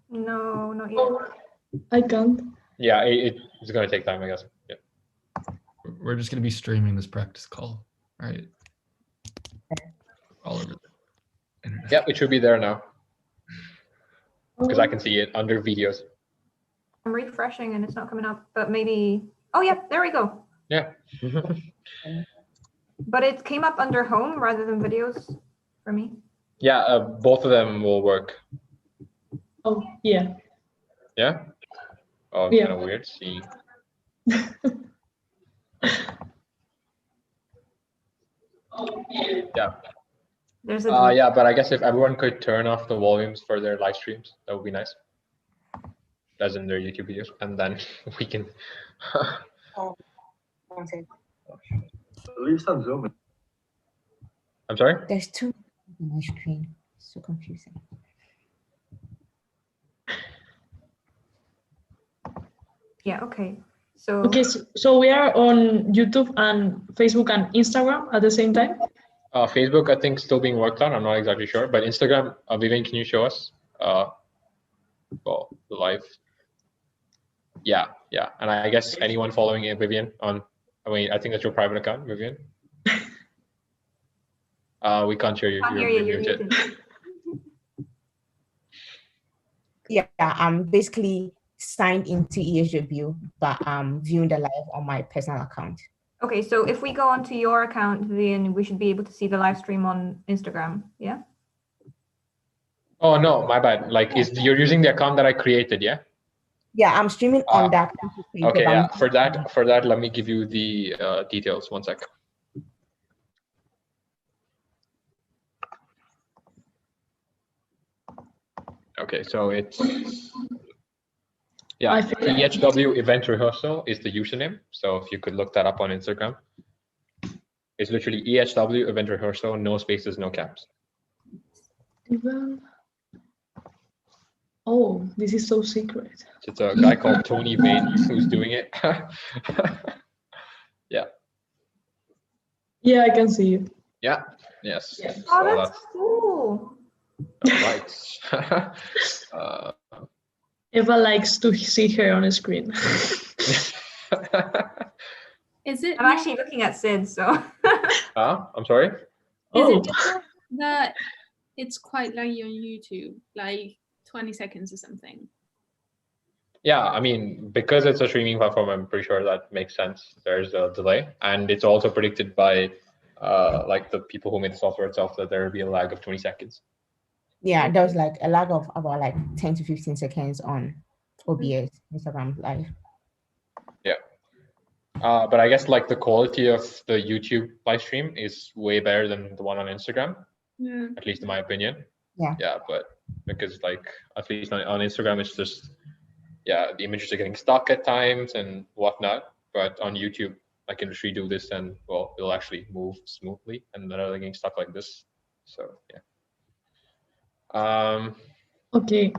No, not yet. Oh, I can't. Yeah, it's gonna take time, I guess. Yeah. We're just gonna be streaming this practice call, right? All over the internet. Yeah, it should be there now. Because I can see it under videos. I'm refreshing and it's not coming up, but maybe. Oh yeah, there we go. Yeah. But it came up under home rather than videos for me. Yeah, both of them will work. Oh, yeah. Yeah? Oh, Yeah. kind of weird. See. Yeah. There's a Yeah, but I guess if everyone could turn off the volumes for their live streams, that would be nice. As in their YouTube videos, and then we can. One second. At least on Zoom. I'm sorry? There's two on my screen. So confusing. yeah, okay. So Okay, so we are on YouTube and Facebook and Instagram at the same time? Facebook, I think, still being worked on. I'm not exactly sure, but Instagram, Vivian, can you show us? Well, the live. Yeah, and I guess anyone following Vivian on. I mean, I think that's your private account, Vivian. We can't hear you. can't hear you. You're muted. muted. Yeah, I'm basically signed into ESW, but I'm viewing the live on my personal account. Okay, so if we go onto your account, then we should be able to see the live stream on Instagram. Yeah. Oh no, my bad. Like, you're using the account that I created, yeah? Yeah, I'm streaming on that. Okay, yeah. For that, let me give you the details. 1 sec. Okay, so it's EHW event rehearsal is the username. So if you could look that up on Instagram, it's literally EHW event rehearsal, no spaces, no caps. Oh, this is so secret. It's a guy called Tony Bain who's doing it. Yeah. Yeah, I can see it. Yeah. Yes. Yeah. Oh, So that's cool. right. Eva likes to see her on a screen. Is it? I'm actually looking at Sid, so. I'm sorry? Is Oh, it just that it's quite laggy on YouTube, like 20 seconds or something? Yeah, I mean, because it's a streaming platform, I'm pretty sure that makes sense. There's a delay, and it's also predicted by like the people who made the software itself that there will be a lag of 20 seconds. Yeah, there was like a lag of about like 10 to 15 seconds on OBS, Instagram Live. Yeah. But I guess like the quality of the YouTube live stream is way better than the one on Instagram, Yeah. at least in my opinion. Yeah. Yeah, but because like at least on Instagram, it's just, yeah, the images are getting stuck at times and whatnot. But on YouTube, I can just redo this and, well, it'll actually move smoothly and rather than getting stuck like this. So, yeah. okay.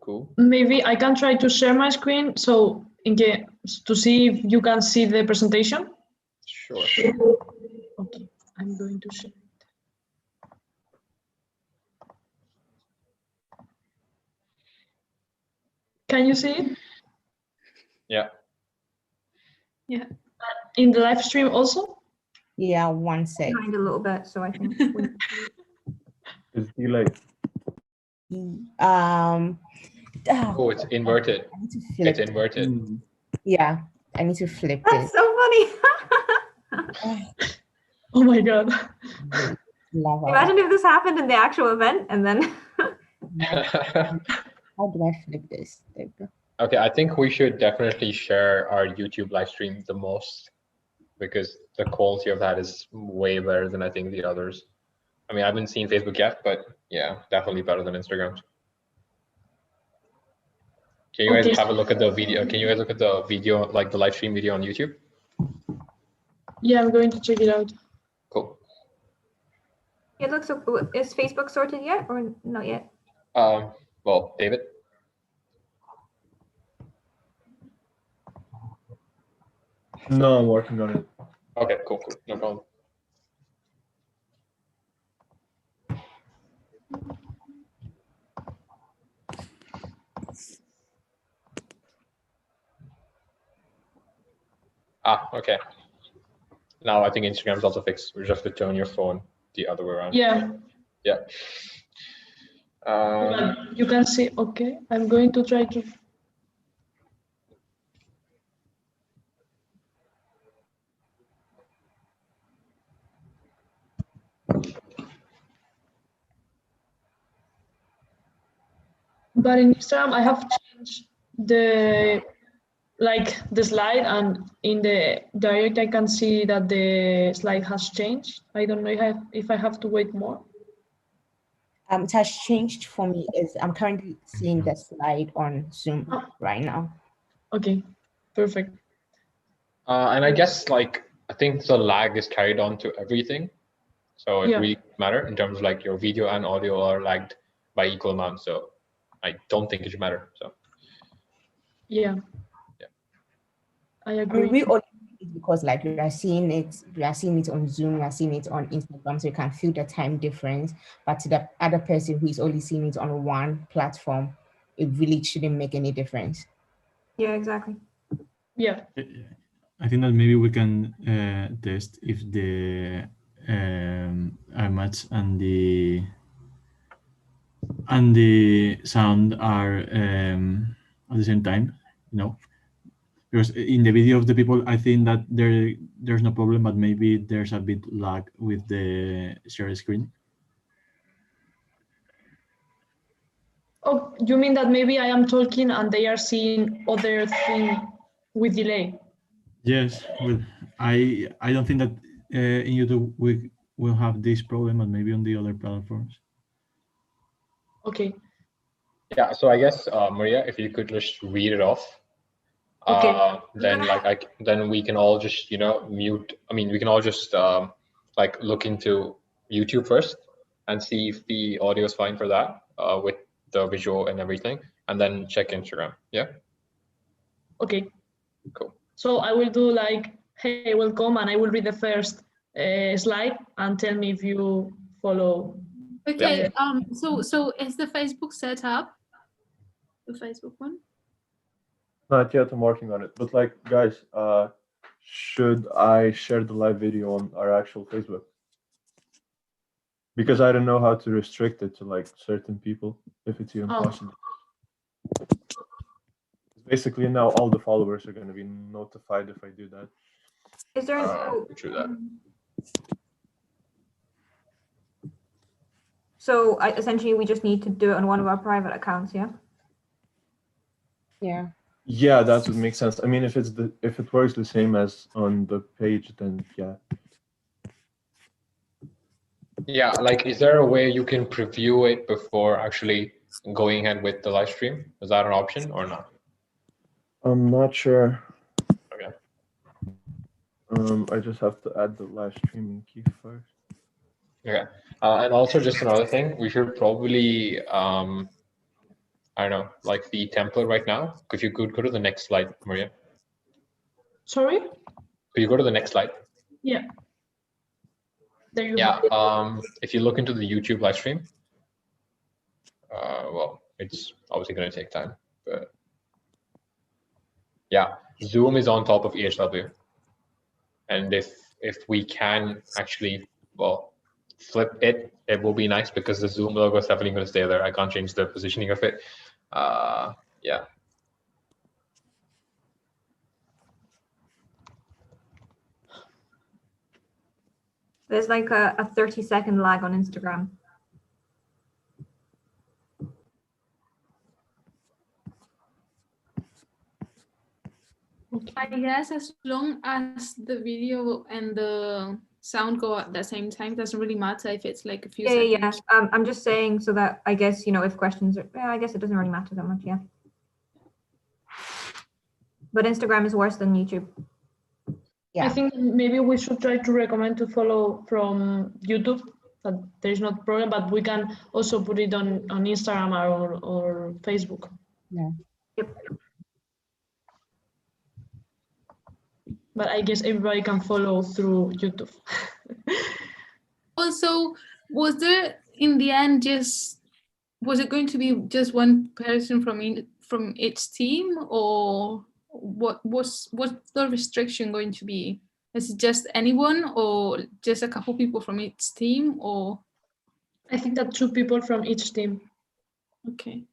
Cool. Maybe I can try to share my screen so in case to see if you can see the presentation. Sure. Okay, I'm going to share it. Can you see it? Yeah. Yeah. In the live stream also? Yeah, 1 sec. Behind a little bit, so I think. It's delayed. Oh, it's inverted. I need to flip. It's inverted. Yeah, I need to flip That's this. so funny. Oh my God. Lava. Imagine if this happened in the actual event and then. How do I flip this? There we go. Okay, I think we should definitely share our YouTube live stream the most because the quality of that is way better than I think the others. I mean, I haven't seen Facebook yet, but yeah, definitely better than Instagram. Can you guys have a look at the video? Can you guys look at the video, like the live stream video on YouTube? Yeah, I'm going to check it out. Cool. It looks. Is Facebook sorted yet or not yet? Well, David. No, I'm working on it. Okay, cool, no problem. Ah, okay. Now I think Instagram's also fixed. You just have to turn your phone the other way around. Yeah. Yeah. But you can see. Okay, I'm going to try to. But in Instagram, I have changed the slide, and in the direct, I can see that the slide has changed. I don't know if I have to wait more. It has changed for me. I'm currently seeing the slide on Zoom right now. Okay, perfect. And I guess like I think the lag is carried on to everything, so it really doesn't matter in terms of like your video and audio are lagged by equal amount. So I don't think it should matter. So Yeah. I I agree. mean, we only see it because like we are seeing it on Zoom, we are seeing it on Instagram, so you can feel the time difference. But to the other person who is only seeing it on one platform, it really shouldn't make any difference. Yeah, exactly. Yeah. I think that maybe we can test if the image and the sound are at the same time, you know, because in the video of the people, I think that there's no problem, but maybe there's a bit lag with the share screen. Oh, you mean that maybe I am talking and they are seeing other thing with delay? Yes, well, I don't think that in YouTube we will have this problem, but maybe on the other platforms. Okay. yeah, so I guess Maria, if you could just read it off, Okay. then then we can all just mute. I mean, we can all just like look into YouTube first and see if the audio is fine for that with the visual and everything, and then check Instagram. Yeah. Okay. Cool. So I will do like, hey, welcome, and I will read the first slide and tell me if you follow. Okay. So is the Facebook set up? The Facebook one? Not yet, I'm working on it. But like, guys, should I share the live video on our actual Facebook? Because I don't know how to restrict it to like certain people, if it's even possible. Basically, now all the followers are going to be notified if I do that. Is there True that. So essentially, we just need to do it on one of our private accounts, yeah? Yeah. Yeah, that would make sense. I mean, if it works the same as on the page, then yeah. Yeah, like, is there a way you can preview it before actually going ahead with the live stream? Is that an option or not? I'm not sure. Okay. I just have to add the live streaming key first. Okay. And also just another thing, we should probably, I don't know, like the template right now. If you could go to the next slide, Maria. Sorry? Could you go to the next slide? Yeah. There you Yeah. go. If you look into the YouTube live stream, well, it's obviously going to take time, but yeah, Zoom is on top of EHW. And if we can actually, well, flip it, it will be nice because the Zoom logo is definitely going to stay there. I can't change the positioning of it. Yeah. There's like a 30-second lag on Instagram. I guess as long as the video and the sound go at the same time, it doesn't really matter if it's like a few seconds. Yeah. I'm just saying so that I guess, if questions are, I guess it doesn't really matter that much, yeah. But Instagram is worse than YouTube. Yeah. I think maybe we should try to recommend to follow from YouTube. But there is no problem, but we can also put it on Instagram or Facebook. Yeah. Yep. But I guess everybody can follow through YouTube. Also, was there in the end was it going to be just one person from each team, or what's the restriction going to be? Is it just anyone or just a couple people from each team or? I think that 2 people from each team Okay.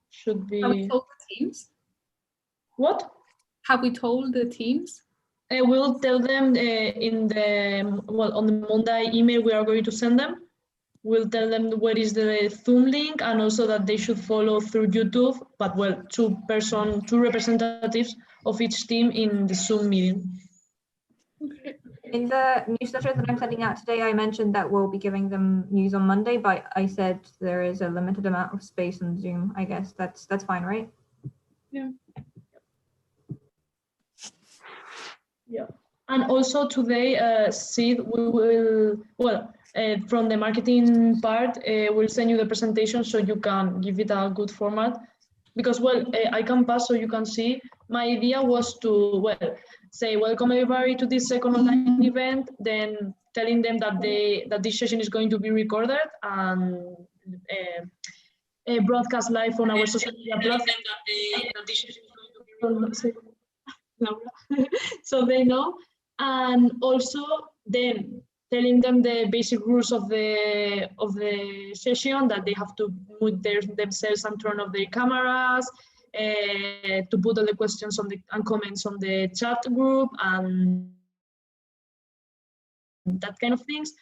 should Have we be. told the teams? What? Have we told the teams? We'll tell them on the Monday email we are going to send them. We'll tell them where is the Zoom link and also that they should follow through YouTube, but well, 2 representatives of each team in the Zoom meeting. Okay. In the newsletter that I'm sending out today, I mentioned that we'll be giving them news on Monday, but I said there is a limited amount of space on Zoom. I guess that's fine, right? Yeah. Yeah. And also today, Sid, we will, from the marketing part, we'll send you the presentation so you can give it a good format. Because, I can pass so you can see. My idea was to, say welcome everybody to this second online event, then telling them that this session is going to be recorded and broadcast live on our social media platform. So they know, and also then telling them the basic rules of the session, that they have to mute themselves and turn off their cameras, to put all the questions and comments on the chat group and that kind of things.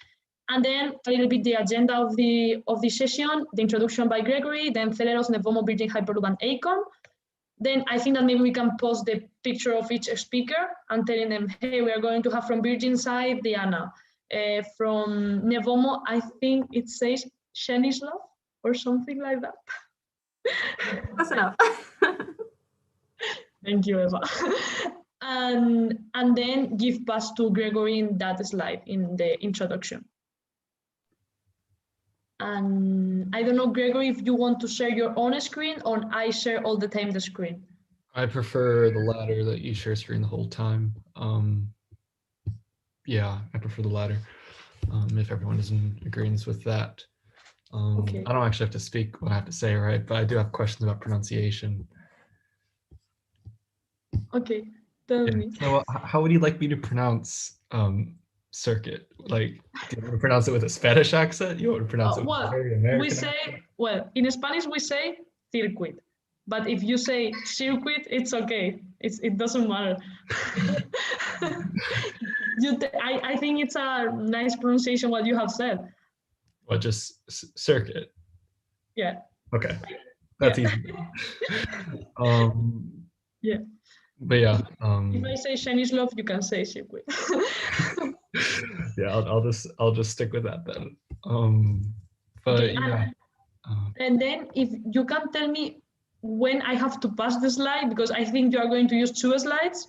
And then a little bit the agenda of the session, the introduction by Gregory, then Celeros, Nevomo, Virgin Hyperloop, and Acon. Then I think that maybe we can post the picture of each speaker and telling them, hey, we are going to have from Virgin side, Diana. From Nevomo, I think it says Shenislav or something like that. Close enough. Thank you, Eva. And then give pass to Gregory in that slide in the introduction. And I don't know, Gregory, if you want to share your own screen or I share all the time the screen. I prefer the latter, that you share screen the whole time. Yeah, I prefer the latter. If everyone is in agreement with that. Okay. I don't actually have to speak what I have to say, right? But I do have questions about pronunciation. Okay, tell me. So how would you like me to pronounce circuit? Like, do you want to pronounce it with a Spanish accent? You want to pronounce it with a very American we say, accent? In Spanish we say circuit. But if you say circuit, it's okay. It doesn't matter. I think it's a nice pronunciation what you have said. Well, just circuit. Yeah. Okay, that's easy. Yeah. But yeah. If I say Chinese love, you can say circuit. Yeah, I'll just stick with that then. But Okay, yeah. And then if you can tell me when I have to pass the slide, because I think you are going to use 2 slides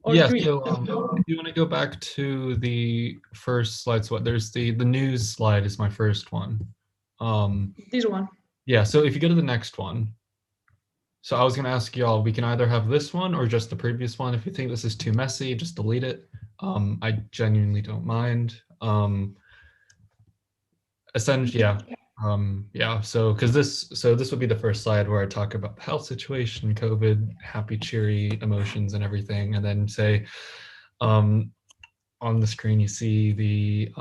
or yeah, 3. so if you want to go back to the first slide, so there's the news slide is my first one. This one. Yeah, so if you go to the next one, so I was going to ask y'all, we can either have this one or just the previous one. If you think this is too messy, just delete it. I genuinely don't mind. Essentially, yeah. Yeah, so this would be the first slide where I talk about the health situation, COVID, happy, cheery emotions and everything, and then say, on the screen you see the,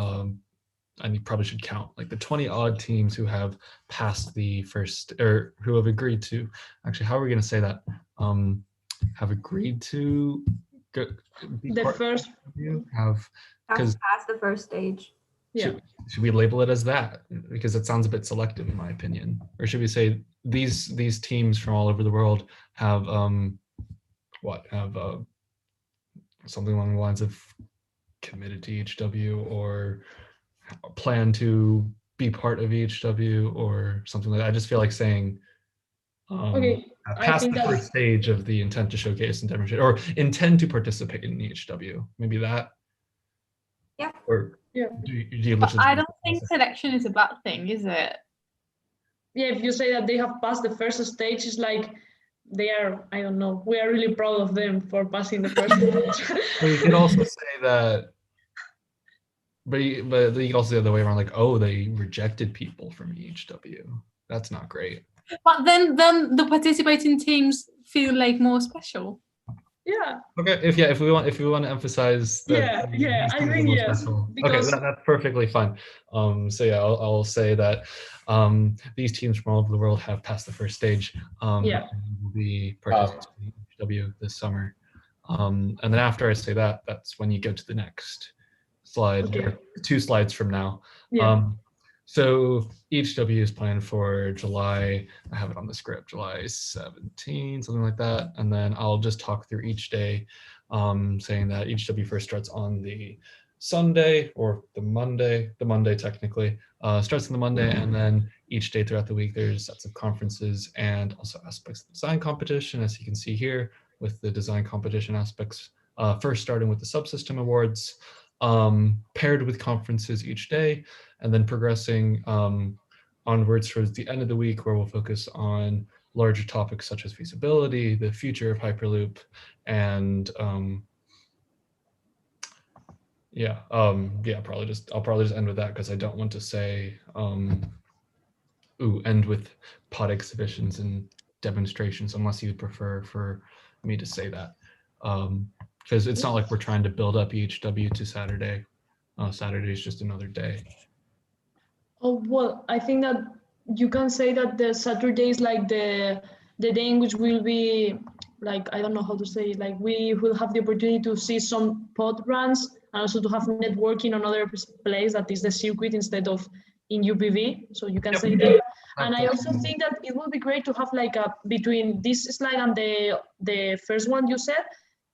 and you probably should count like the 20 odd teams who have passed the first, or who have agreed to, actually, how are we going to say that? Have agreed to be The part first. of you, have, because Past the first stage. Yeah. should we label it as that? Because it sounds a bit selective in my opinion. Or should we say these teams from all over the world have something along the lines of committed to EHW or plan to be part of EHW or something like that. I just feel like saying Okay, past the first stage of the intent to showcase and demonstrate, or intend to participate in EHW. Maybe that. Yeah. Or yeah. do you But I don't think selection is a bad thing, is it? Yeah, if you say that they have passed the first stage, it's like they are, I don't know, we are really proud of them for passing the first stage. Well, you could also say that, but you could also say the other way around, like, oh, they rejected people from EHW. That's not great. But then the participating teams feel like more special. Yeah. Okay, if we want to emphasize that Yeah, I think most yes, special. because Okay, that's perfectly fine. So yeah, I'll say that these teams from all over the world have passed the first stage. Yeah. And will be participating in HW this summer. And then after I say that, that's when you go to the next slide, Okay. or 2 slides from now. Yeah. So each W is planned for July, I have it on the script, July 17, something like that. And then I'll just talk through each day, saying that each W first starts on the Sunday or the Monday technically, starts on the Monday, and then each day throughout the week, there's sets of conferences and also aspects of the design competition, as you can see here with the design competition aspects, first starting with the subsystem awards, paired with conferences each day, and then progressing onwards towards the end of the week, where we'll focus on larger topics such as feasibility, the future of Hyperloop, and I'll probably just end with that, because I don't want to say end with pod exhibitions and demonstrations, unless you'd prefer for me to say that, because it's not like we're trying to build up EHW to Saturday. Saturday is just another day. Oh, well, I think that you can say that the Saturday is like the day in which we'll be, like, I don't know how to say it, like we will have the opportunity to see some pod runs and also to have networking on other place that is the circuit instead of in UPV. So you can say that. And I also think that it will be great to have like a, between this slide and the first one you said,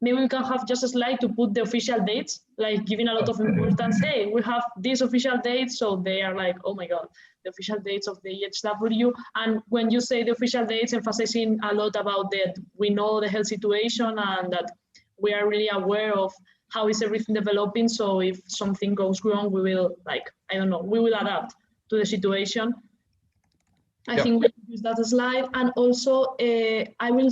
maybe we can have just a slide to put the official dates, like giving a lot of importance. Hey, we have these official dates, so they are like, oh my God, the official dates of the EHW. And when you say the official dates, emphasizing a lot about that we know the health situation and that we are really aware of how is everything developing. So if something goes wrong, we will, like, I don't know, we will adapt to the situation. I think we use that slide. And also I will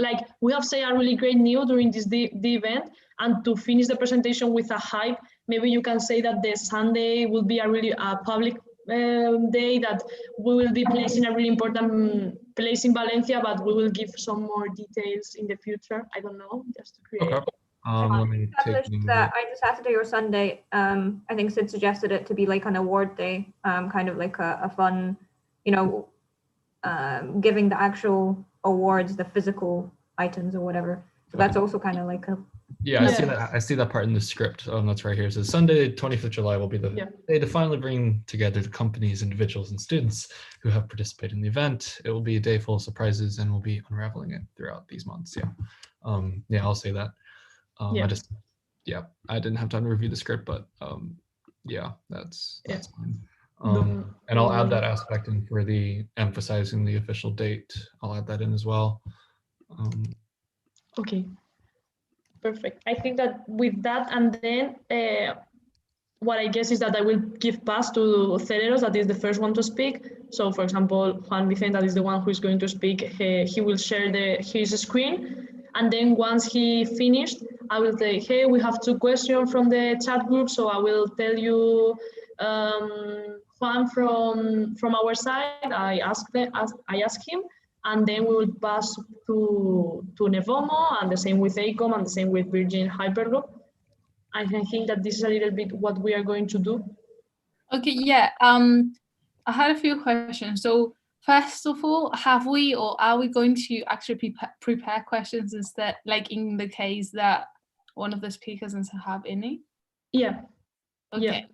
like we have said a really great news during this the event, and to finish the presentation with a hype, maybe you can say that the Sunday will be a really public day, that we will be placing a really important place in Valencia, but we will give some more details in the future. I don't know, just to create. Okay. Let me take that either Saturday or Sunday. I think Sid suggested it to be like an award day, kind of like a fun, you know, giving the actual awards, the physical items or whatever. So that's also kind of like a I see that part in the script. That's right here. It says Sunday, 25th July will be the day to finally bring together the companies, individuals, and students who have participated in the event. It will be a day full of surprises, and we'll be unraveling it throughout these months. I'll say that. I didn't have time to review the script, but that's fine. And I'll add that aspect in for the emphasizing the official date. I'll add that in as well. Okay, perfect. I think that with that, and then what I guess is that I will give pass to Celeros, that is the first one to speak. So for example, Juan Vicente, that is the one who is going to speak, he will share his screen. And then once he finished, I will say, hey, we have 2 questions from the chat group. So I will tell you, Juan, from our side, I asked him, and then we will pass to Nevomo, and the same with ACOM, and the same with Virgin Hyperloop. I think that this is a little bit what we are going to do. Okay, yeah. I had a few questions. So first of all, have we or are we going to actually prepare questions instead, like in the case that one of the speakers doesn't have any? Yeah. Okay.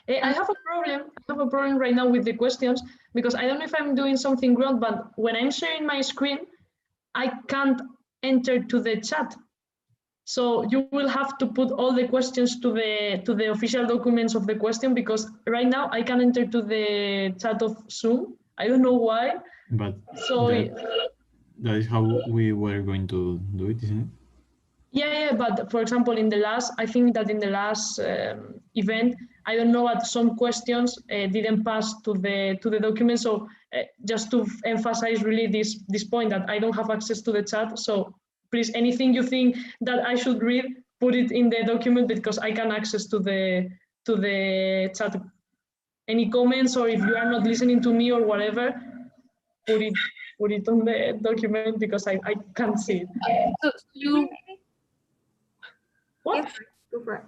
Yeah. I have a problem right now with the questions, because I don't know if I'm doing something wrong, but when I'm sharing my screen, I can't enter to the chat. So you will have to put all the questions to the official documents of the question, because right now I can enter to the chat of Zoom. I don't know why. But so that is how we were going to do it, isn't it? Yeah, but for example, I think that in the last event, I don't know, but some questions didn't pass to the document. So just to emphasize really this point, that I don't have access to the chat. So please, anything you think that I should read, put it in the document, because I can access to the chat. Any comments, or if you are not listening to me or whatever, put it put it on the document because I can't see it. So you What? Yeah, go for it.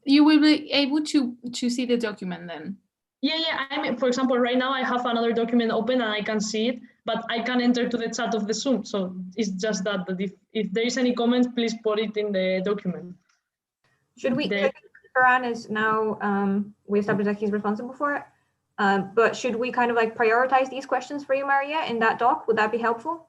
you will be able to see the document then. Yeah. I mean, for example, right now I have another document open and I can see it, but I can enter to the chat of the Zoom. So it's just that if there is any comments, please put it in the document. Should we? Farhan is now we established that he's responsible for it. But should we kind of like prioritize these questions for you, Maria, in that doc? Would that be helpful?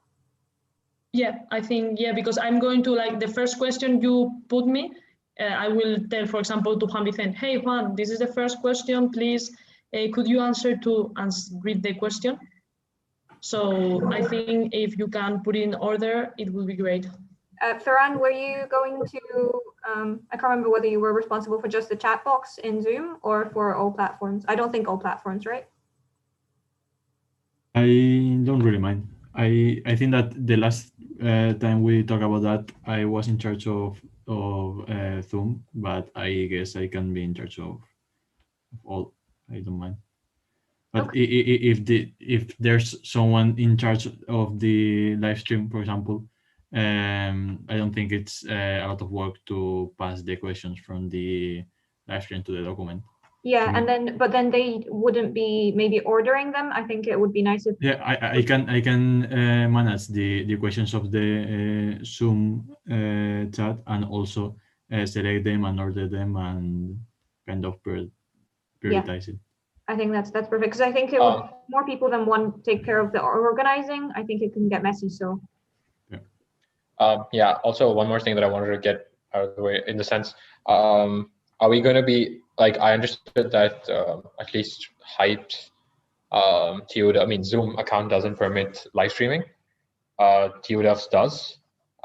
Yeah, I think, yeah, because I'm going to like the first question you put me, I will tell, for example, to Juan Vicente, hey, Juan, this is the first question, please, could you answer to and read the question? So I think if you can put in order, it will be great. Farhan, were you going to, I can't remember whether you were responsible for just the chat box in Zoom or for all platforms. I don't think all platforms, right? I don't really mind. I think that the last time we talked about that, I was in charge of Zoom, but I guess I can be in charge of all. I don't mind. But Okay. if there's someone in charge of the live stream, for example, I don't think it's a lot of work to pass the questions from the live stream to the document. Yeah, and then but then they wouldn't be maybe ordering them. I think it would be nice if I can manage the questions of the Zoom chat and also select them and order them and kind of prioritize it. I think that's perfect because I think it would more people than one take care of the organizing. I think it can get messy. So yeah. Also, one more thing that I wanted to get out of the way, in the sense, are we going to be like, I understood that at least Hype's I mean, Zoom account doesn't permit live streaming. TODEV's does.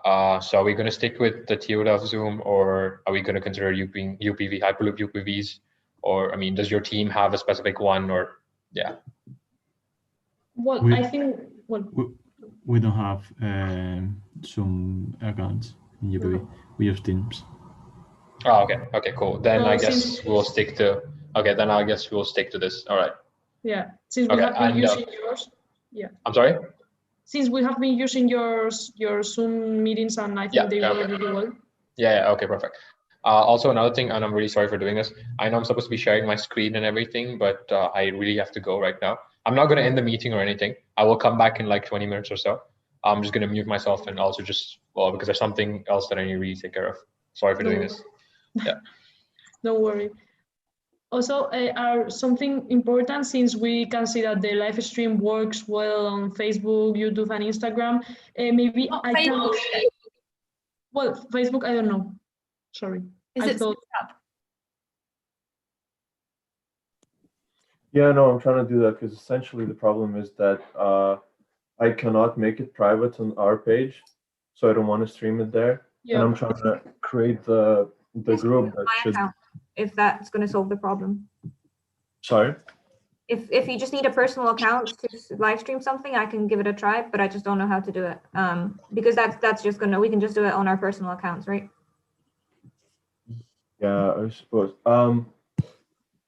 So are we going to stick with the TODEV Zoom, or are we going to consider UPV, Hyperloop UPVs? Or, I mean, does your team have a specific one, or, yeah? Well, I think, we don't have Zoom accounts in UPV. We use Teams. Oh, okay, cool. Then I guess we'll stick to, this. All right. Yeah, since we have been using yours. Yeah. I'm sorry? Since we have been using your Zoom meetings and I think they work really well. Yeah, okay, perfect. Also, another thing, and I'm really sorry for doing this. I know I'm supposed to be sharing my screen and everything, but I really have to go right now. I'm not going to end the meeting or anything. I will come back in like 20 minutes or so. I'm just going to mute myself and also just, well, because there's something else that I need to really take care of. Sorry for doing this. Yeah. Don't worry. Also, something important, since we can see that the live stream works well on Facebook, YouTube, and Instagram, maybe I can. Well, Facebook, I don't know. Sorry. Yeah, no, I'm trying to do that because essentially the problem is that I cannot make it private on our page, so I don't want to stream it there. Yeah. And I'm trying to create the group that should. If that's going to solve the problem. Sorry? If you just need a personal account to live stream something, I can give it a try, but I just don't know how to do it. Because that's just we can just do it on our personal accounts, right? Yeah, I suppose.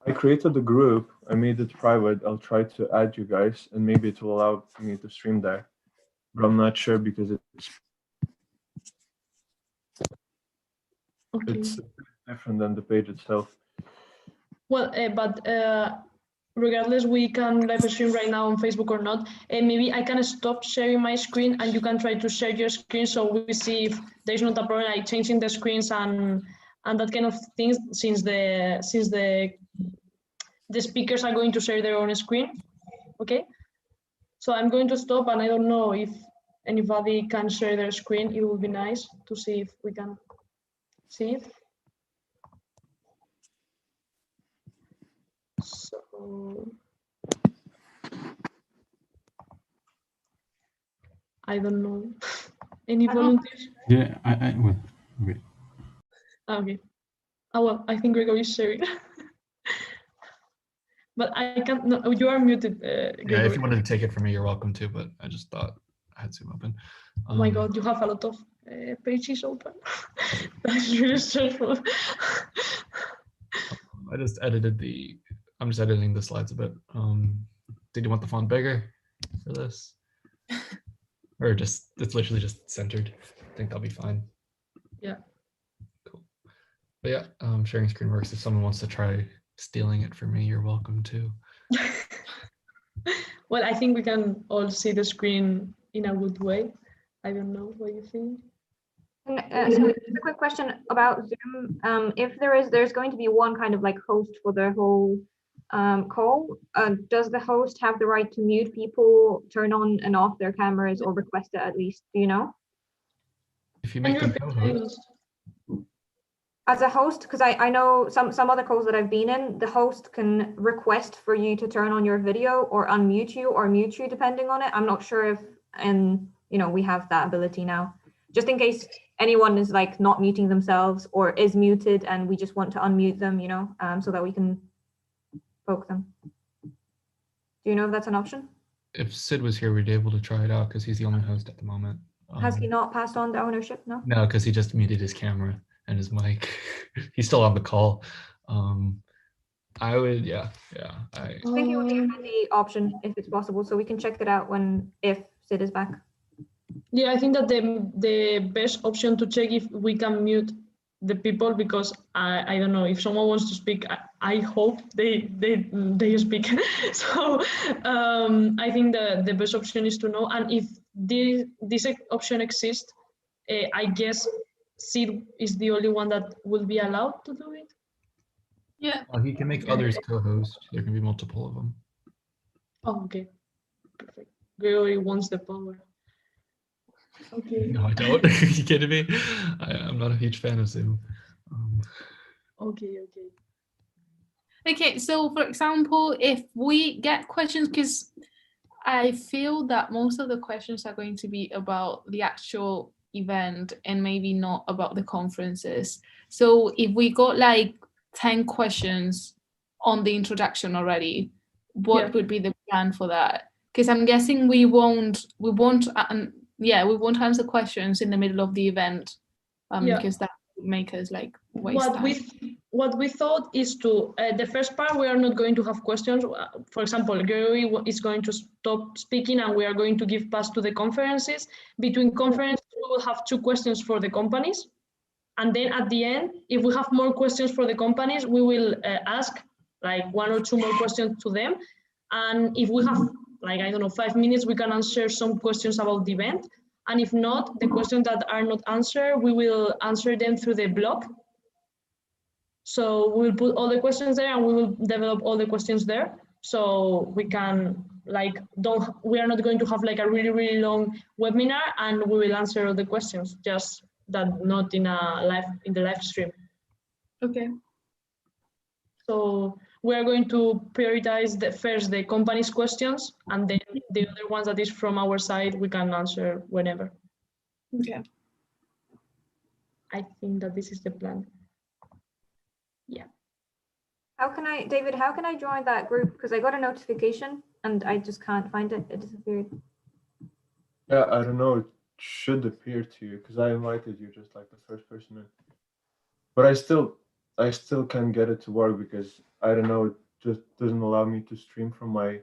I created the group. I made it private. I'll try to add you guys, and maybe it will allow me to stream there. But I'm not sure because it's different than the page itself. Well, but regardless, we can live stream right now on Facebook or not. Maybe I can stop sharing my screen and you can try to share your screen, so we see if there's not a problem like changing the screens and that kind of things, since the speakers are going to share their own screen. Okay, so I'm going to stop, and I don't know if anybody can share their screen. It would be nice to see if we can see it. So I don't know. Any volunteers? Yeah, well, okay. Okay. Oh, well, I think Gregor is sharing. But I can't, no, you are muted. Yeah, if you wanted to take it from me, you're welcome to, but I just thought I had Zoom open. Oh my God, you have a lot of pages open. That's really stressful. I just edited I'm just editing the slides a bit. Did you want the font bigger for this? Or just, it's literally just centered. I think that'll be fine. Yeah. Cool. But yeah, sharing screen works. If someone wants to try stealing it for me, you're welcome to. Well, I think we can all see the screen in a good way. I don't know what you think. So just a quick question about Zoom. If there's going to be one kind of like host for the whole call, does the host have the right to mute people, turn on and off their cameras, or request it at least? Do you know? If you make them co-host. As a host, because I know some other calls that I've been in, the host can request for you to turn on your video or unmute you or mute you depending on it. I'm not sure if, and we have that ability now, just in case anyone is like not muting themselves or is muted and we just want to unmute them, so that we can poke them. Do you know if that's an option? If Sid was here, we'd be able to try it out because he's the only host at the moment. Has he not passed on the ownership? No? No, because he just muted his camera and his mic. He's still on the call. I would, yeah. I think it would be a handy option if it's possible, so we can check it out if Sid is back. Yeah, I think that the best option to check if we can mute the people, because I don't know, if someone wants to speak, I hope they speak. So I think the best option is to know, and if this option exists, I guess Sid is the only one that will be allowed to do it. Yeah. Well, he can make others co-host. There can be multiple of them. Oh, okay, perfect. Gregory wants the power. Okay. No, I don't. Are you kidding me? I'm not a huge fan of Zoom. Okay. Okay, so for example, if we get questions, because I feel that most of the questions are going to be about the actual event and maybe not about the conferences. So if we got like 10 questions on the introduction already, what would be the plan for that? Because I'm guessing we won't answer questions in the middle of the event, because that would make us like waste time. What we thought is to the first part, we are not going to have questions. For example, Gregory is going to stop speaking and we are going to give pass to the conferences. Between conferences, we will have 2 questions for the companies. And then at the end, if we have more questions for the companies, we will ask like 1 or 2 more questions to them. And if we have like, I don't know, 5 minutes, we can answer some questions about the event. And if not, the questions that are not answered, we will answer them through the blog. So we'll put all the questions there and we will develop all the questions there. So we can we are not going to have like a really, really long webinar and we will answer all the questions, just that not in the live stream. Okay. So we are going to prioritize first the company's questions, and then the other ones that is from our side, we can answer whenever. Okay. I think that this is the plan. Yeah. David, how can I join that group? Because I got a notification and I just can't find it. It disappeared. Yeah, I don't know. It should appear to you because I invited you just like the first person in. But I still can't get it to work because I don't know. It just doesn't allow me to stream from my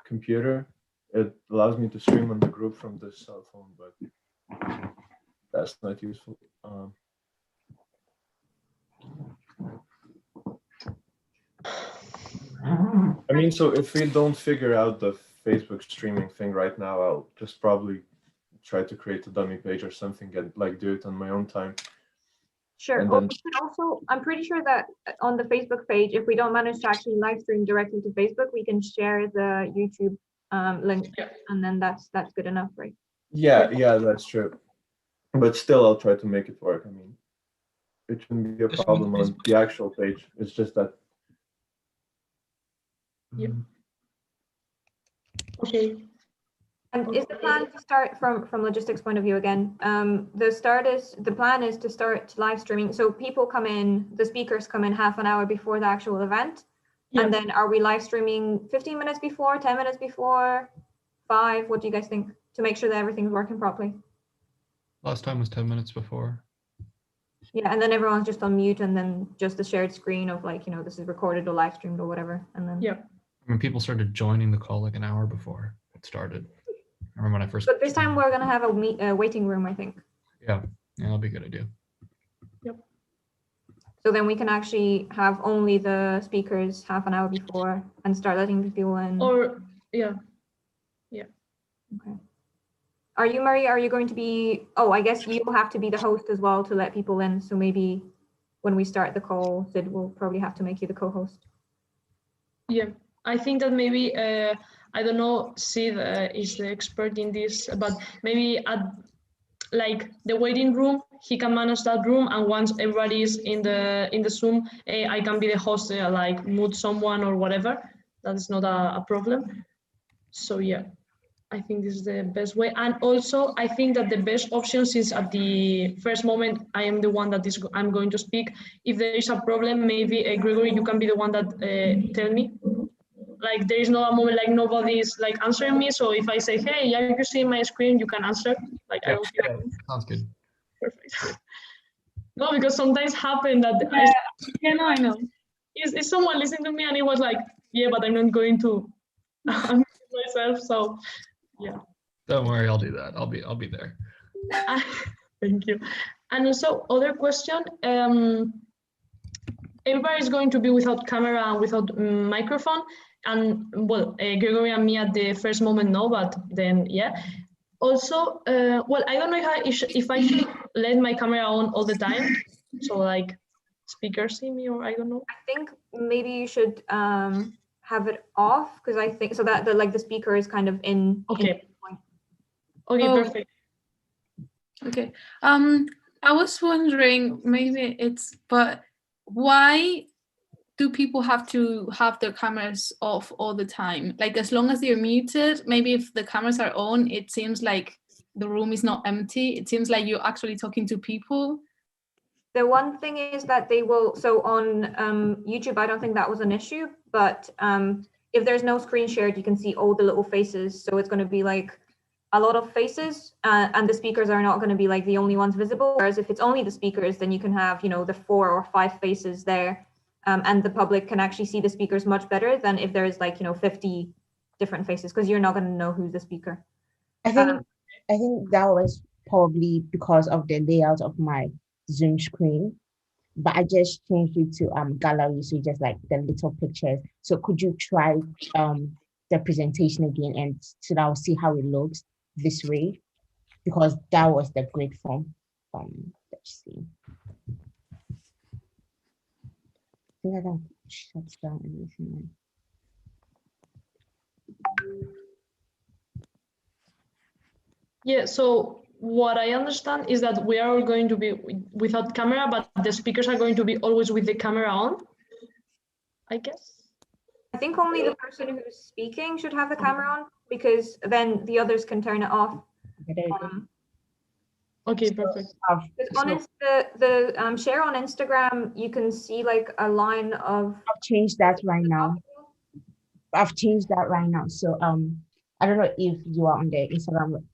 computer. It allows me to stream on the group from the cell phone, but that's not useful. I mean, so if we don't figure out the Facebook streaming thing right now, I'll just probably try to create a dummy page or something and like do it on my own time. Sure. And Or then, we could also, I'm pretty sure that on the Facebook page, if we don't manage to actually live stream directly to Facebook, we can share the YouTube link, and then that's good enough, right? yeah, that's true. But still, I'll try to make it work. I mean, it shouldn't be a problem on the actual page. It's just that. Yeah. Okay. And is the plan to start from logistics point of view again? The plan is to start live streaming. So people come in, the speakers come in half an hour before the actual event. Yeah. And then are we live streaming 15 minutes before, 10 minutes before, 5? What do you guys think to make sure that everything's working properly? Last time was 10 minutes before. Yeah, and then everyone's just on mute and then just the shared screen of like, this is recorded or live streamed or whatever. And then yeah. I mean, people started joining the call like an hour before it started. I remember when I first. But this time we're gonna have a waiting room, I think. Yeah, that'll be a good idea. So then we can actually have only the speakers half an hour before and start letting people in. Or yeah. Okay. Are you, Marie? Are you going to be? Oh, I guess you'll have to be the host as well to let people in. So maybe when we start the call, Sid will probably have to make you the co-host. Yeah, I think that maybe I don't know. Sid is the expert in this, but maybe at like the waiting room, he can manage that room, and once everybody is in the Zoom, I can be the host, like mute someone or whatever. That is not a problem. So yeah, I think this is the best way. And also, I think that the best option, since at the first moment I am the one that I'm going to speak. If there is a problem, maybe Gregory, you can be the one that tell me. Like there is no a moment like nobody is like answering me. So if I say, hey, are you seeing my screen? You can answer. Like I don't feel sounds good. perfect. No, because sometimes happen that I know. Is someone listening to me and it was like, yeah, but I'm not going to unmute myself. So yeah. Don't worry, I'll do that. I'll be there. Thank you. And also other question. Everybody is going to be without camera and without microphone. And well, Gregory and me at the first moment, no, but then yeah. Also, well, I don't know if I should let my camera on all the time, so like speakers see me, or I don't know. I think maybe you should have it off, because I think so that the speaker is kind of in. Okay. In okay, perfect. Okay. I was wondering, maybe but why do people have to have their cameras off all the time? Like, as long as they're muted, maybe if the cameras are on, it seems like the room is not empty. It seems like you're actually talking to people. The one thing is that they will, so on YouTube, I don't think that was an issue, but if there's no screen shared, you can see all the little faces. So it's going to be like a lot of faces, and the speakers are not going to be like the only ones visible. Whereas if it's only the speakers, then you can have, the 4 or 5 faces there. And the public can actually see the speakers much better than if there's 50 different faces, because you're not going to know who's the speaker. I think that was probably because of the layout of my Zoom screen, but I just changed it to gallery, so just like the little pictures. So could you try the presentation again, and so that I'll see how it looks this way, because that was the great form. Let's see. I think I can shut down everything. Yeah, so what I understand is that we are all going to be without camera, but the speakers are going to be always with the camera on, I guess. I think only the person who's speaking should have the camera on, because then the others can turn it off. Okay, perfect. On the share on Instagram, you can see like a line of. I've changed that right now. So I don't know if you are on the Instagram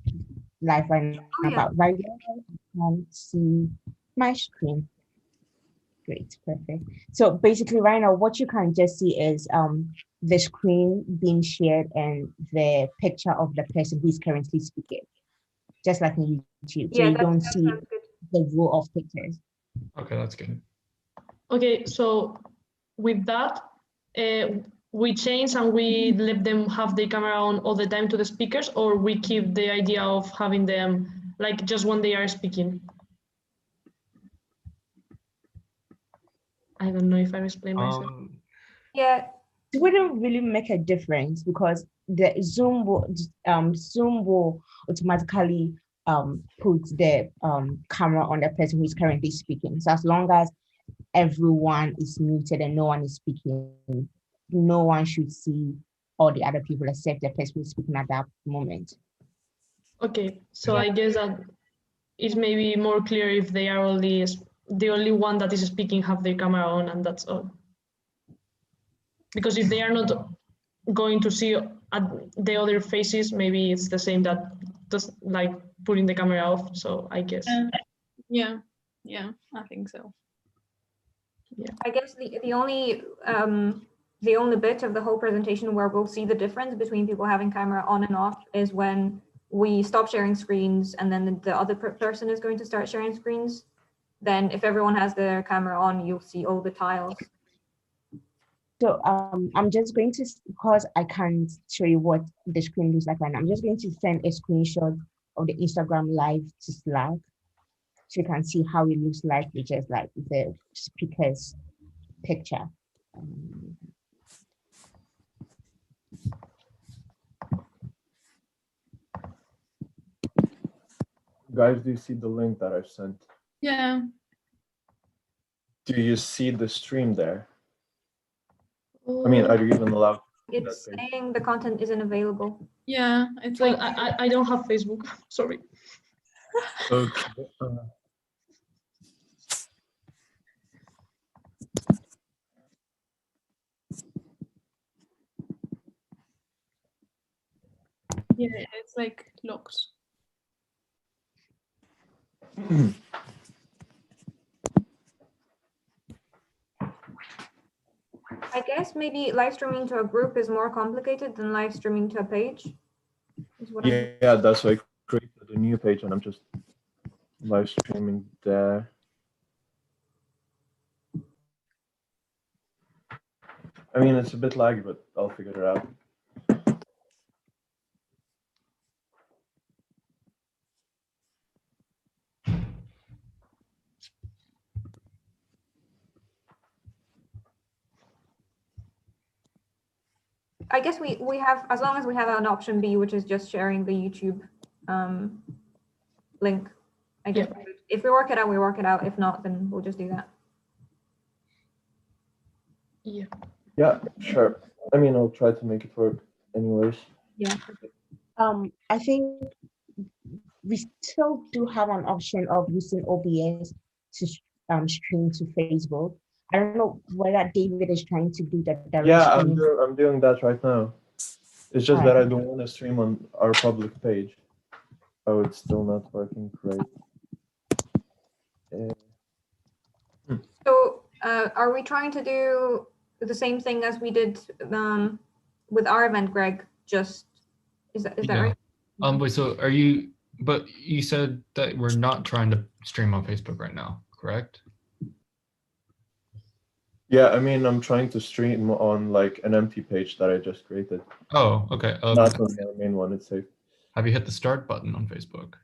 live right now, but right now I can see my screen. Great, perfect. So basically right now what you can just see is the screen being shared and the picture of the person who is currently speaking, just like in YouTube. So you don't see the row of pictures. Okay, that's good. Okay, so with that, we change and we let them have the camera on all the time to the speakers, or we keep the idea of having them like just when they are speaking? I don't know if I explain myself. Yeah, it wouldn't really make a difference, because the Zoom will automatically put the camera on the person who is currently speaking. So as long as everyone is muted and no one is speaking, no one should see all the other people except the person who is speaking at that moment. Okay, so I guess that it's maybe more clear if they are only the only one that is speaking have their camera on, and that's all. Because if they are not going to see the other faces, maybe it's the same that just like putting the camera off. So I guess. Yeah, I think so. Yeah. I guess the only bit of the whole presentation where we'll see the difference between people having camera on and off is when we stop sharing screens and then the other person is going to start sharing screens, then if everyone has their camera on, you'll see all the tiles. So I'm just going to, because I can't show you what the screen looks like right now, I'm just going to send a screenshot of the Instagram live to Slack so you can see how it looks like with just like the speaker's picture. Guys, do you see the link that I sent? Yeah. Do you see the stream there? I mean, are you even allowed? It's saying the content isn't available. Yeah, it's Well, like I don't have Facebook. Sorry. Okay. yeah, it's like locked. I guess maybe live streaming to a group is more complicated than live streaming to a page. Is what Yeah, that's why I created a new page and I'm just live streaming there. I mean, it's a bit laggy, but I'll figure it out. I guess we have, as long as we have an option B, which is just sharing the YouTube link. I guess if we work it out, we work it out. If not, then we'll just do that. Yeah. Yeah, sure. I mean, I'll try to make it work anyways. Yeah. I think we still do have an option of using OBS to stream to Facebook. I don't know whether David is trying to do that. Yeah, I'm doing that right now. It's just that Alright. I don't want to stream on our public page. Oh, it's still not working great. So are we trying to do the same thing as we did with our event, Greg? Just is that right? Wait, so are you? But you said that we're not trying to stream on Facebook right now, correct? Yeah, I mean, I'm trying to stream on like an empty page that I just created. Oh, okay. Not on the main one, it's safe. Have you hit the start button on Facebook?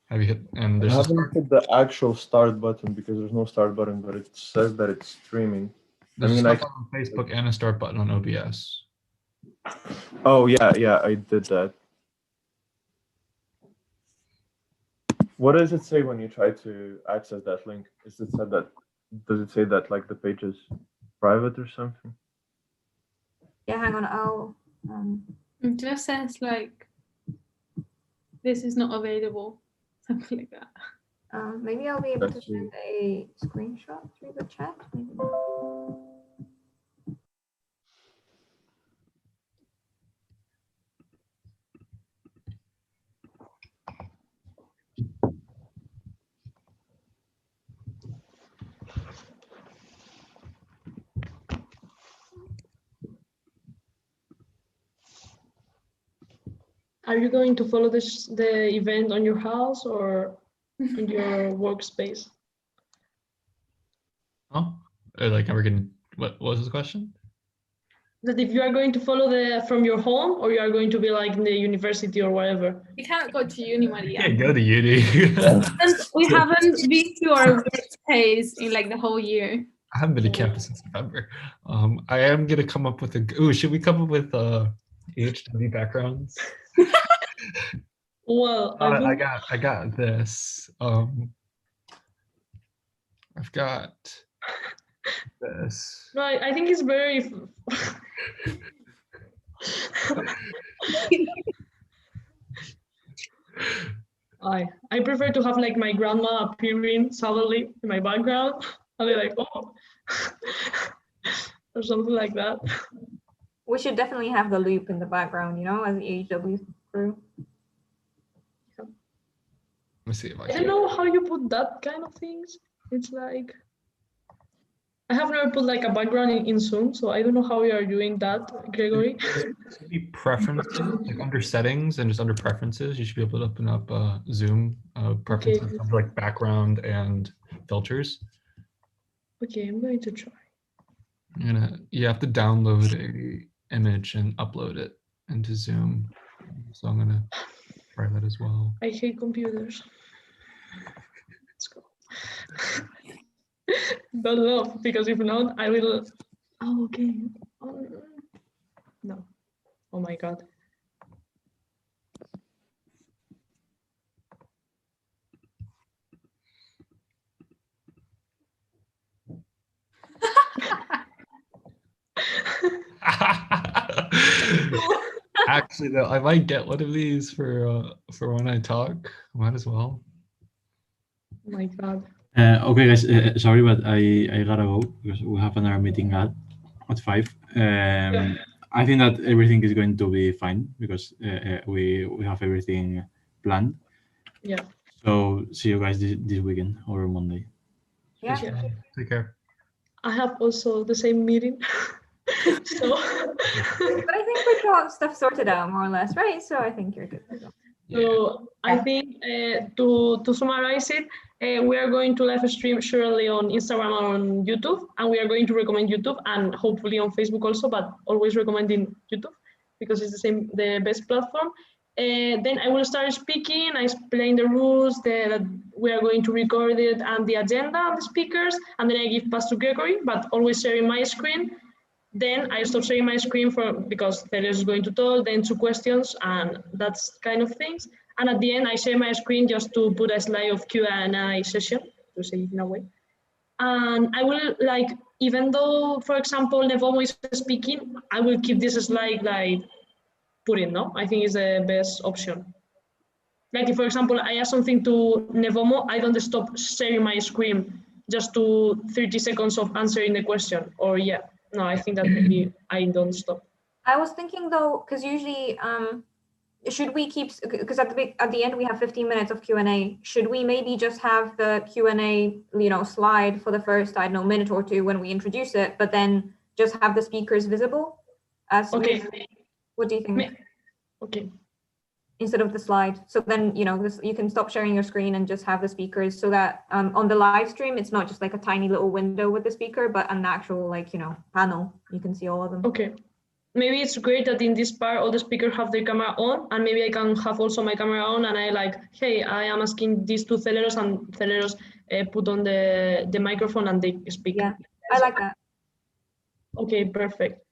Have you hit, and there's I haven't hit the actual start button because there's no start button, but it says that it's streaming. There's I mean, a start button on Facebook and a start button on OBS. Oh, yeah, I did that. What does it say when you try to access that link? Does it say that like the page is private or something? Yeah, hang on. I'll. It just says like this is not available, something like that. Maybe I'll be able to send a screenshot through the chat. Maybe. Are you going to follow the event on your house or on your workspace? Oh, like are we gonna? What was the question? That if you are going to follow from your home or you are going to be like in the university or whatever. We can't go to uni, Maria. Can't go to uni. And we haven't been to our workspace in like the whole year. I haven't been to campus since November. I am gonna come up with a. Ooh, should we come up with HW backgrounds? Well, I got this. I've got this. No, I think it's very. I prefer to have like my grandma appearing suddenly in my background. I'll be like, oh, or something like that. We should definitely have the loop in the background, you know, as the AHW crew. Let me see if I don't know how you put that kind of things. It's like. I have never put like a background in Zoom, so I don't know how we are doing that, Gregory. Should be preferences, like under settings and just under preferences, you should be able to open up Zoom preferences under like background and filters. Okay, I'm going to try. You have to download a image and upload it into Zoom. So I'm gonna try that as well. I hate computers. Let's go. But love, because if not, I will. Oh, okay. No. Oh my God. Actually, though, I might get one of these for when I talk. Might as well. Oh my God. Okay, guys. Sorry, but I gotta go because we have another meeting at 5. I think that everything is going to be fine because we have everything planned. Yeah. So see you guys this weekend or Monday. Yeah. Take care. I have also the same meeting. So. But I think we got stuff sorted out more or less, right? So I think you're good. So I think to summarize it, we are going to live stream surely on Instagram or on YouTube, and we are going to recommend YouTube and hopefully on Facebook also, but always recommending YouTube because it's the best platform. Then I will start speaking. I explain the rules that we are going to record it and the agenda and the speakers, and then I give pass to Gregory, but always sharing my screen. Then I stop sharing my screen because Thelios is going to talk, then 2 questions, and that's kind of things. And at the end, I share my screen just to put a slide of Q&A session, to say it in a way. And I will, like, even though, for example, Nevomo is speaking, I will keep this slide, like, put in, no? I think it's the best option. Like, if, for example, I ask something to Nevomo, I don't stop sharing my screen just to 30 seconds of answering the question, or yeah. No, I think that maybe I don't stop. I was thinking though, because usually, should we keep, because at the end we have 15 minutes of Q&A. Should we maybe just have the Q&A, slide for the first, I don't know, minute or 2 when we introduce it, but then just have the speakers visible? Okay. What do you think? Okay. Instead of the slide, so then you can stop sharing your screen and just have the speakers, so that on the live stream it's not just like a tiny little window with the speaker, but an actual panel. You can see all of them. Okay, maybe it's great that in this part all the speakers have their camera on, and maybe I can have also my camera on, and I like, hey, I am asking these to Theleros, and Theleros put on the microphone and they speak. Yeah, I like that. Okay, perfect.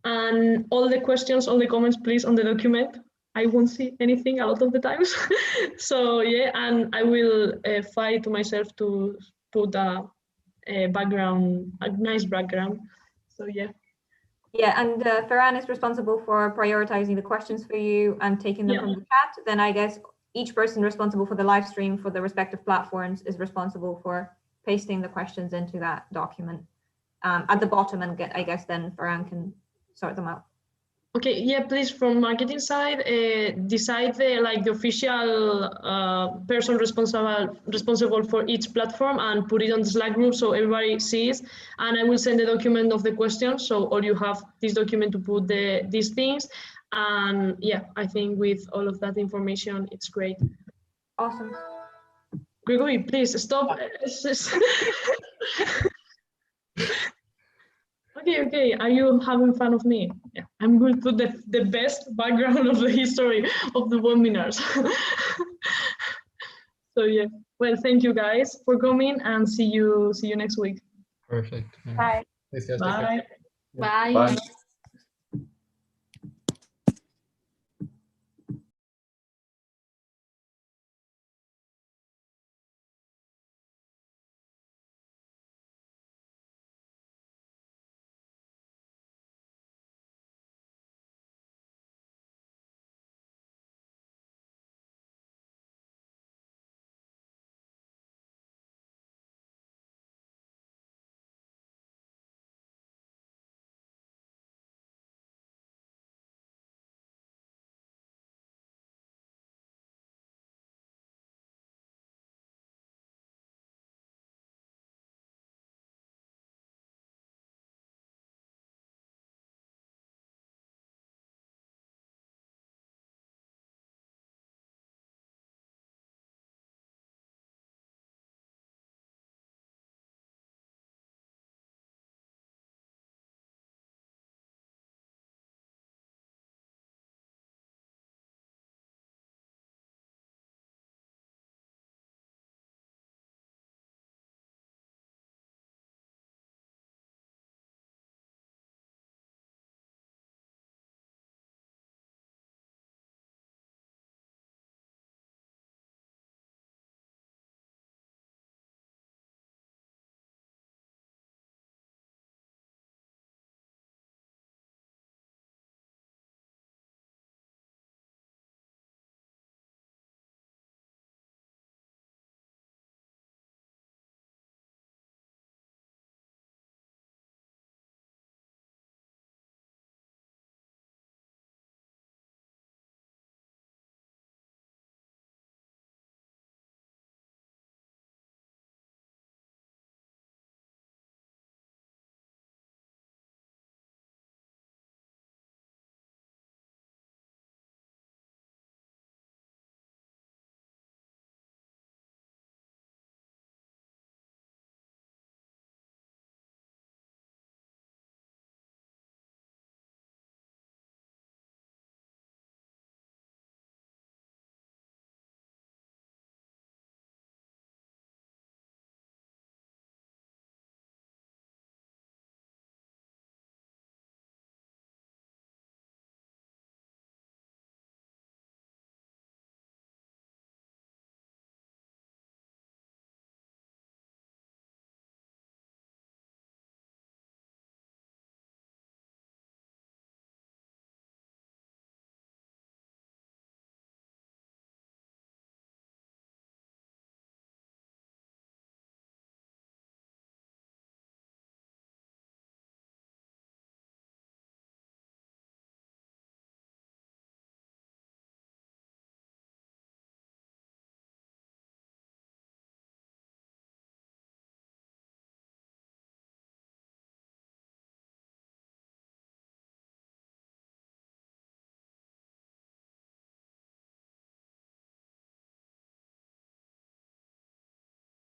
And all the questions, all the comments, please, on the document. I won't see anything a lot of the times. So yeah, and I will fight to myself to put a background, a nice background. So yeah. Yeah, and Ferran is responsible for prioritizing the questions for you and taking them from the chat. Then I guess each person responsible for the live stream for the respective platforms is responsible for pasting the questions into that document at the bottom, and I guess then Ferran can sort them out. Okay, yeah, please, from marketing side, decide the official person responsible for each platform and put it on the Slack group so everybody sees. And I will send the document of the questions, so all you have this document to put these things. And yeah, I think with all of that information, it's great. Awesome. Gregory, please stop. Okay. Are you having fun of me? Yeah, I'm going to put the best background of the history of the webinars. So yeah, well, thank you guys for coming, and see you next week. Perfect. Bye. Thanks, guys. Bye. Bye. Bye.